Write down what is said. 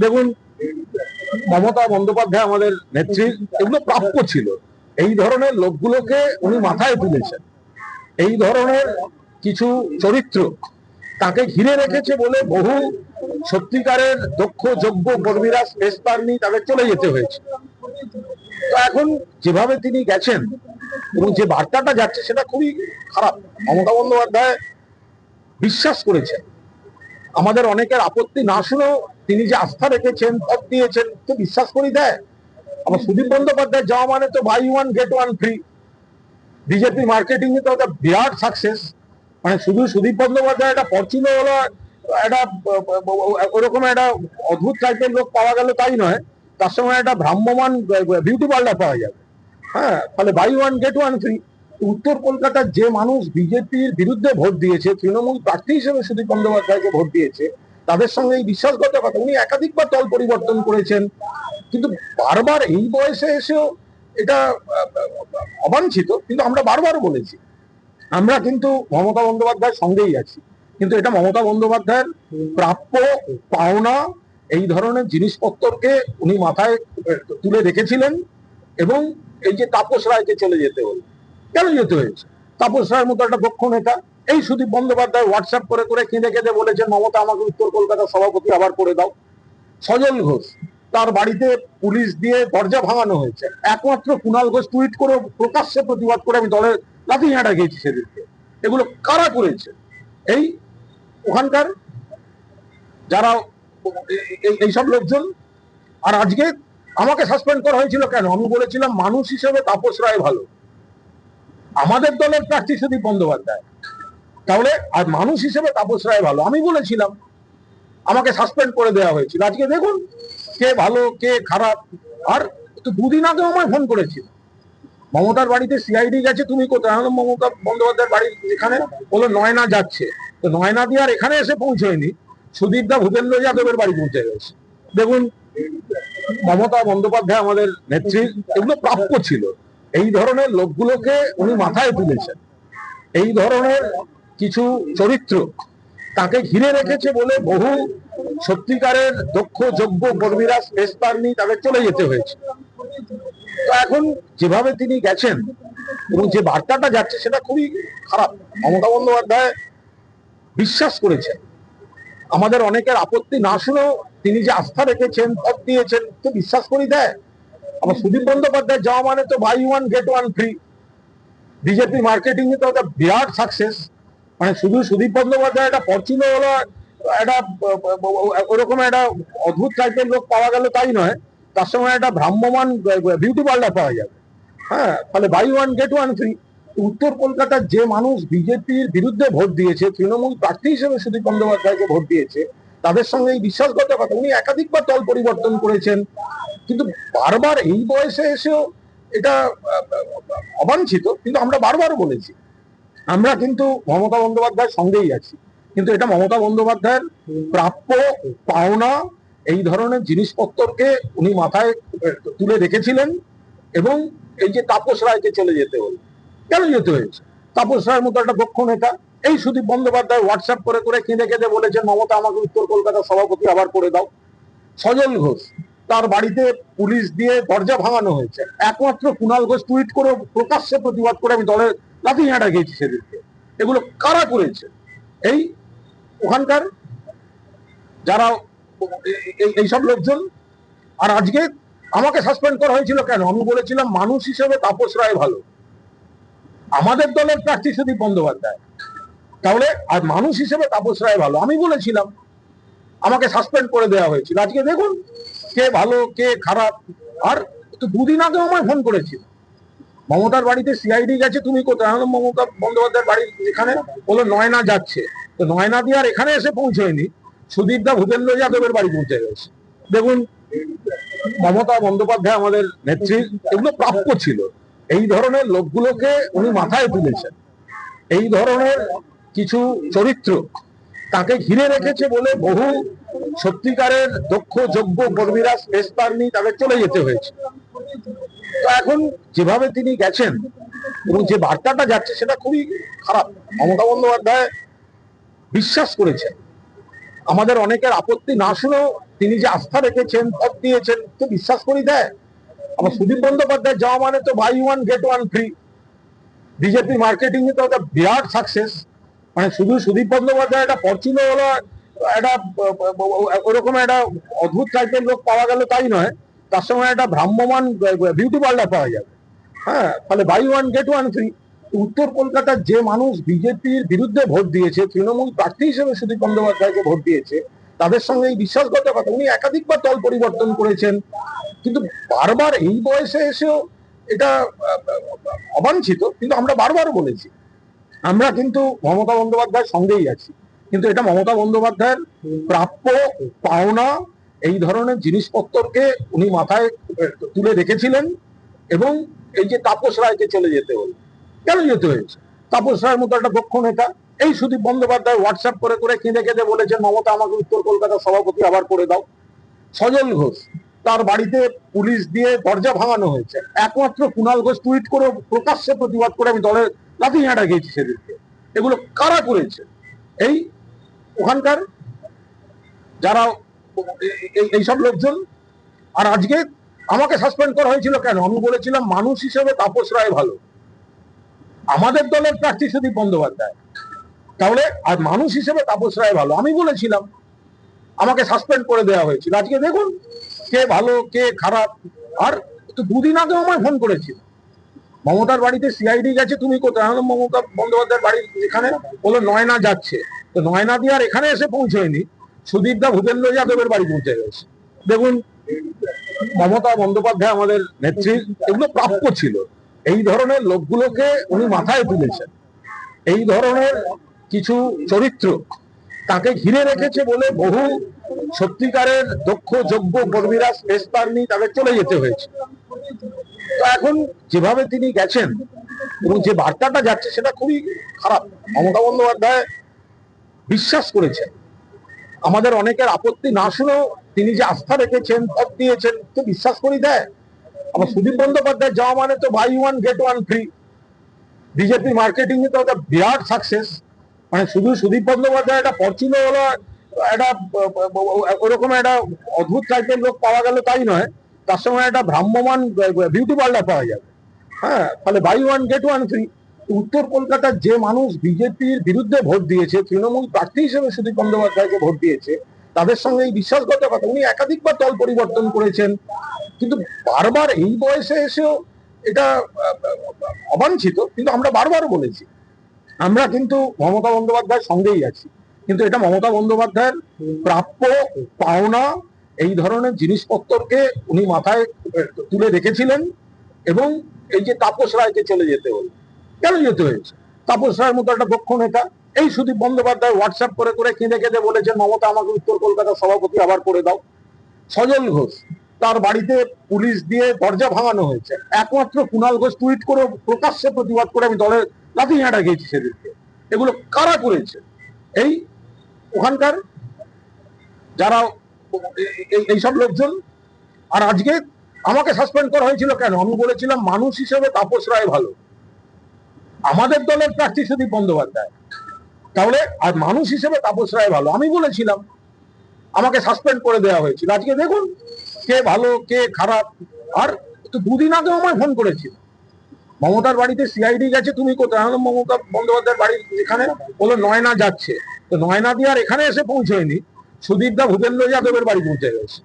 দেখুন, মমতা বন্দ্যোপাধ্যায় আমাদের নেত্রী, এগুলো প্রাপ্য ছিল। এই ধরনের লোকগুলোকে উনি মাথায় তুলেছেন। এই ধরনের কিছু চরিত্র তাকে ঘিরে রেখেছে বলে বহু সত্যিকারের দক্ষ যোগ্য কর্মীরা স্পেস পাননি, তাদের চলে যেতে হয়েছে। তো এখন যেভাবে তিনি গেছেন এবং যে বার্তাটা যাচ্ছে সেটা খুবই খারাপ। মমতা বন্দ্যোপাধ্যায় বিশ্বাস করেছেন, আমাদের অনেকের আপত্তি না শুনেও তিনি যে আস্থা রেখেছেন, পথ দিয়েছেন, তো বিশ্বাস করি দেয়। আবার সুদীপ বন্দ্যোপাধ্যায় যাওয়া মানে তো buy one get one free. BJP marketing এ তো একটা বিরাট সাকসেস। মানে শুধু সুদীপ বন্দ্যোপাধ্যায় একটা পছন্দ হলো, একটা ওরকম একটা অদ্ভুত টাইপের লোক পাওয়া গেল তাই নয়, তার সঙ্গে একটা ভ্রাম্যমান বিউটি পার্লার পাওয়া যাবে। হ্যাঁ, তাহলে buy one get one free. উত্তর কলকাতার যে মানুষ বিজেপির বিরুদ্ধে ভোট দিয়েছে, তৃণমূল প্রার্থী হিসেবে সুদীপ বন্দ্যোপাধ্যায়কে ভোট দিয়েছে, তাদের সঙ্গে এই বিশ্বাসঘাতকতা। উনি একাধিকবার দল পরিবর্তন করেছেন, কিন্তু বারবার এই বয়সে এসেও এটা অবাঞ্ছিত। কিন্তু আমরা বারবার বলেছি, আমরা কিন্তু মমতা বন্দ্যোপাধ্যায়ের সঙ্গেই আছি, কিন্তু এটা মমতা বন্দ্যোপাধ্যায়ের প্রাপ্য পাওনা। এই ধরনের জিনিসপত্রকে উনি মাথায় তুলে রেখেছিলেন এবং এই যে তাপস রায়কে চলে যেতে হলো, কেন যেতে হয়েছে? তাপস রায়ের মতো একটা দক্ষ নেতা। এই সুদীপ বন্দ্যোপাধ্যায় হোয়াটসঅ্যাপ করে করে কেঁদে কেঁদে বলেছেন, মমতা আমাকে উত্তর কলকাতার সভাপতি আবার করে দাও। সজল ঘোষ, তার বাড়িতে পুলিশ দিয়ে দরজা ভাঙানো হয়েছে। একমাত্র কুণাল ঘোষ টুইট করে প্রকাশ্যে প্রতিবাদ করে আমি দলের লাঠি ঝাঁটা গেছি সেদিনকে। এগুলো কারা করেছে? এই ওখানকার যারা এইসব লোকজন। আর আজকে আমাকে সাসপেন্ড করা হয়েছিল কেন? আমি বলেছিলাম মানুষ হিসেবে তাপস রায় ভালো, আমাদের দলের প্রার্থী সুদীপ বন্দ্যোপাধ্যায়। তাহলে আর মানুষ হিসেবে তাপস রায় ভালো আমি বলেছিলাম, আমাকে সাসপেন্ড করে দেওয়া হয়েছিল। আজকে দেখুন কে ভালো কে খারাপ। আর তো দুদিন আগে আমায় ফোন করেছিল, মমতার বাড়িতে সিআইডি গেছে, তুমি কোথায়? মমতা বন্দ্যোপাধ্যায়ের বাড়ি এখানে। বলো নয়না যাচ্ছে। তো নয়না দিয়ে আর এখানে এসে পৌঁছয়নি, সুদীপ দা ভূপেন্দ্র যাদবের বাড়ি পৌঁছে গেছে। দেখুন, মমতা বন্দ্যোপাধ্যায় আমাদের নেত্রী, এগুলো প্রাপ্য ছিল। এই ধরনের লোকগুলোকে উনি মাথায় তুলেছেন। এই ধরনের কিছু চরিত্র তাকে ঘিরে রেখেছে বলে বহু সত্যিকারের দক্ষ যোগ্য কর্মীরা স্পেস পাননি, তাদের চলে যেতে হয়েছে। তো এখন যেভাবে তিনি গেছেন এবং যে বার্তাটা যাচ্ছে সেটা খুবই খারাপ। মমতা বন্দ্যোপাধ্যায় বিশ্বাস করেছেন, আমাদের অনেকের আপত্তি না শুনেও তিনি যে আস্থা রেখেছেন, পথ দিয়েছেন, তো বিশ্বাস করি দেয়। আবার সুদীপ বন্দ্যোপাধ্যায় যাওয়া মানে তো buy one get one free. BJP marketing এ তো একটা বিরাট সাকসেস। মানে শুধু সুদীপ বন্দ্যোপাধ্যায় একটা পছন্দ হলো, একটা ওরকম একটা অদ্ভুত টাইপের লোক পাওয়া গেল তাই নয়, তার সঙ্গে একটা ভ্রাম্যমান বিউটি পার্লার পাওয়া যাবে। হ্যাঁ, তাহলে buy one get one free. উত্তর কলকাতার যে মানুষ বিজেপির বিরুদ্ধে ভোট দিয়েছে, তৃণমূল প্রার্থী হিসেবে সুদীপ বন্দ্যোপাধ্যায়কে ভোট দিয়েছে, তাদের সঙ্গে এই বিশ্বাসঘাতকতা। উনি একাধিকবার দল পরিবর্তন করেছেন, কিন্তু বারবার এই বয়সে এসেও এটা অবাঞ্ছিত। কিন্তু আমরা বারবার বলেছি, আমরা কিন্তু মমতা বন্দ্যোপাধ্যায়ের সঙ্গেই আছি, কিন্তু এটা মমতা বন্দ্যোপাধ্যায়ের প্রাপ্য পাওনা। এই ধরনের জিনিসপত্রকে উনি মাথায় তুলে রেখেছিলেন এবং এই যে তাপস রায়কে চলে যেতে হলো, কেন যেতে হয়েছে? তাপস রায়ের মতো একটা দক্ষ নেতা। এই সুদীপ বন্দ্যোপাধ্যায় হোয়াটসঅ্যাপ করে করে কেঁদে কেঁদে বলেছেন, মমতা আমাকে উত্তর কলকাতার সভাপতি আবার করে দাও। সজল ঘোষ, তার বাড়িতে পুলিশ দিয়ে দরজা ভাঙানো হয়েছে। একমাত্র কুণাল ঘোষ টুইট করে প্রকাশ্যে প্রতিবাদ করে আমি দলের লাঠি ঝাঁটা গেছি সেদিনকে। এগুলো কারা করেছে? এই ওখানকার যারা এইসব লোকজন। আর আজকে আমাকে সাসপেন্ড করা হয়েছিল কেন? আমি বলেছিলাম মানুষ হিসেবে তাপস রায় ভালো, আমাদের দলের প্রার্থী সুদীপ বন্দ্যোপাধ্যায়। তাহলে আর মানুষ হিসেবে তাপস রায় ভালো আমি বলেছিলাম, আমাকে সাসপেন্ড করে দেওয়া হয়েছিল। আজকে দেখুন কে ভালো কে খারাপ। আর তো দুদিন আগে আমায় ফোন করেছিল, মমতার বাড়িতে সিআইডি গেছে, তুমি কোথায়? মমতা বন্দ্যোপাধ্যায়ের বাড়ি এখানে। বলো নয়না যাচ্ছে। তো নয়না দিয়ে আর এখানে এসে পৌঁছয়নি, সুদীপ দা ভূপেন্দ্র যাদবের বাড়ি পৌঁছে গেছে। দেখুন, মমতা বন্দ্যোপাধ্যায় আমাদের নেত্রী, এগুলো প্রাপ্য ছিল। এই ধরনের লোকগুলোকে উনি মাথায় তুলেছেন। এই ধরনের কিছু চরিত্র তাকে ঘিরে রেখেছে বলে বহু সত্যিকারের দক্ষ যোগ্য কর্মীরা স্পেস পাননি, তাদের চলে যেতে হয়েছে। তো এখন যেভাবে তিনি গেছেন এবং যে বার্তাটা যাচ্ছে সেটা খুবই খারাপ। মমতা বন্দ্যোপাধ্যায় বিশ্বাস করেছেন, আমাদের অনেকের আপত্তি না শুনেও তিনি যে আস্থা রেখেছেন, পথ দিয়েছেন, তো বিশ্বাস করি দেয়। আবার সুদীপ বন্দ্যোপাধ্যায় যাওয়া মানে তো buy one get one free. BJP marketing এ তো একটা বিরাট সাকসেস। মানে শুধু সুদীপ বন্দ্যোপাধ্যায় একটা ফরচুনার হলো, একটা ওরকম একটা অদ্ভুত টাইপের লোক পাওয়া গেল তাই নয়, তার সঙ্গে একটা ভ্রাম্যমান বিউটি পার্লার পাওয়া যাবে। হ্যাঁ, তাহলে buy one get one free. উত্তর কলকাতার যে মানুষ বিজেপির বিরুদ্ধে ভোট দিয়েছে, তৃণমূল প্রার্থী হিসেবে সুদীপ বন্দ্যোপাধ্যায়কে ভোট দিয়েছে, তাদের সঙ্গে এই বিশ্বাসঘাতকতা। উনি একাধিকবার দল পরিবর্তন করেছেন, কিন্তু বারবার এই বয়সে এসেও এটা অবাঞ্ছিত। কিন্তু আমরা বারবার বলেছি, আমরা কিন্তু মমতা বন্দ্যোপাধ্যায়ের সঙ্গেই আছি, কিন্তু এটা মমতা বন্দ্যোপাধ্যায়ের প্রাপ্য পাওনা। এই ধরনের জিনিসপত্রকে উনি মাথায় তুলে রেখেছিলেন, এবং এই যে তাপস রায়কে চলে যেতে হলো, কেন যেতে হয়েছে? তাপস রায়ের মতো একটা দক্ষ নেতা। এই সুদীপ বন্দ্যোপাধ্যায় হোয়াটসঅ্যাপ করে করে কেঁদে কেঁদে বলেছেন, মমতা আমাকে উত্তর কলকাতার সভাপতি আবার করে দাও। সজল ঘোষ, তার বাড়িতে পুলিশ দিয়ে দরজা ভাঙানো হয়েছে, একমাত্র কুণাল ঘোষ টুইট করে প্রকাশ্যে প্রতিবাদ করে, আমি দলের লাঠিয়াটা গেছি সেদিনকে। এগুলো কারা করেছে? এই ওখানকার যারা এইসব লোকজন। আর আজকে আমাকে সাসপেন্ড করা হয়েছিল কেন? আমি বলেছিলাম মানুষ হিসেবে তাপস রায় ভালো, আমাদের দলের প্রার্থী সুদীপ বন্দ্যোপাধ্যায়। তাহলে আর মানুষ হিসেবে তাপস রায় ভালো আমি বলেছিলাম, আমাকে সাসপেন্ড করে দেওয়া হয়েছিল। আজকে দেখুন কে ভালো কে খারাপ। আর দুদিন আগে আমায় ফোন করেছিল, মমতার বাড়িতে সিআইডি গেছে, তুমি কোথায়? মমতা বন্দ্যোপাধ্যায়ের বাড়ি এখানে। বলো নয়না যাচ্ছে, তো নয়না দিয়ে আর এখানে এসে পৌঁছয়নি, সুদীপ দা ভূপেন্দ্র যাদবের বাড়ি পৌঁছে গেছে। দেখুন, মমতা বন্দ্যোপাধ্যায় আমাদের নেত্রী, এগুলো প্রাপ্য ছিল। এই ধরনের লোকগুলোকে উনি মাথায় তুলেছেন। এই ধরনের কিছু চরিত্র তাকে ঘিরে রেখেছে বলে বহু সত্যিকারের দক্ষ যোগ্য কর্মীরা স্পেস পাননি, তাদের চলে যেতে হয়েছে। তো এখন যেভাবে তিনি গেছেন এবং যে বার্তাটা যাচ্ছে সেটা খুবই খারাপ। মমতা বন্দ্যোপাধ্যায় বিশ্বাস করেছেন, আমাদের অনেকের আপত্তি না শুনেও তিনি যে আস্থা রেখেছেন, পথ দিয়েছেন, তো বিশ্বাস করি দেয়। আবার সুদীপ বন্দ্যোপাধ্যায় যাওয়া মানে তো buy one get one free. BJP marketing এ তো একটা বিরাট সাকসেস। মানে শুধু সুদীপ বন্দ্যোপাধ্যায় একটা ফরচুনার হলো, একটা ওরকম একটা অদ্ভুত টাইপের লোক পাওয়া গেল তাই নয়, তার সঙ্গে একটা ভ্রাম্যমান বিউটি পার্লার পাওয়া যাবে। হ্যাঁ, তাহলে buy one get one free. উত্তর কলকাতার যে মানুষ বিজেপির বিরুদ্ধে ভোট দিয়েছে, তৃণমূল প্রার্থী হিসেবে সুদীপ বন্দ্যোপাধ্যায়কে ভোট দিয়েছে, তাদের সঙ্গে এই বিশ্বাসঘাতকতা। উনি একাধিকবার দল পরিবর্তন করেছেন, কিন্তু বারবার এই বয়সে এসেও এটা অবাঞ্ছিত। কিন্তু আমরা বারবার বলেছি, আমরা কিন্তু মমতা বন্দ্যোপাধ্যায়ের সঙ্গেই আছি, কিন্তু এটা মমতা বন্দ্যোপাধ্যায়ের প্রাপ্য পাওনা। এই ধরনের জিনিসপত্রকে উনি মাথায় তুলে রেখেছিলেন, এবং এই যে তাপস রায়কে চলে যেতে হলো, কেন যেতে হয়েছে? তাপস রায়ের মতো একটা দক্ষ নেতা। এই সুদীপ বন্দ্যোপাধ্যায় হোয়াটসঅ্যাপ করে করে কেঁদে কেঁদে বলেছেন, মমতা আমাকে উত্তর কলকাতার সভাপতি আবার করে দাও। সজল ঘোষ, তার বাড়িতে পুলিশ দিয়ে দরজা ভাঙানো হয়েছে, একমাত্র কুণাল ঘোষ টুইট করে প্রকাশ্যে প্রতিবাদ করে, আমি দলের লাঠিয়াটা গেছি সেদিনকে। এগুলো কারা করেছে? এই ওখানকার যারা এইসব লোকজন। আর আজকে আমাকে সাসপেন্ড করা হয়েছিল কেন? আমি বলেছিলাম মানুষ হিসেবে তাপস রায় ভালো, আমাদের দলের প্রার্থী সুদীপ বন্দ্যোপাধ্যায়। তাহলে আর মানুষ হিসেবে তাপস রায় ভালো আমি বলেছিলাম, আমাকে সাসপেন্ড করে দেওয়া হয়েছিল। আজকে দেখুন কে ভালো কে খারাপ। আর দুদিন আগে আমায় ফোন করেছিল, মমতার বাড়িতে সিআইডি গেছে, তুমি কোথায়? মমতা বন্দ্যোপাধ্যায়ের বাড়ি এখানে। বলো নয়না যাচ্ছে, তো নয়না দিয়ে আর এখানে এসে পৌঁছয়নি, সুদীপ দা ভূপেন্দ্র যাদবের বাড়ি পৌঁছে গেছে।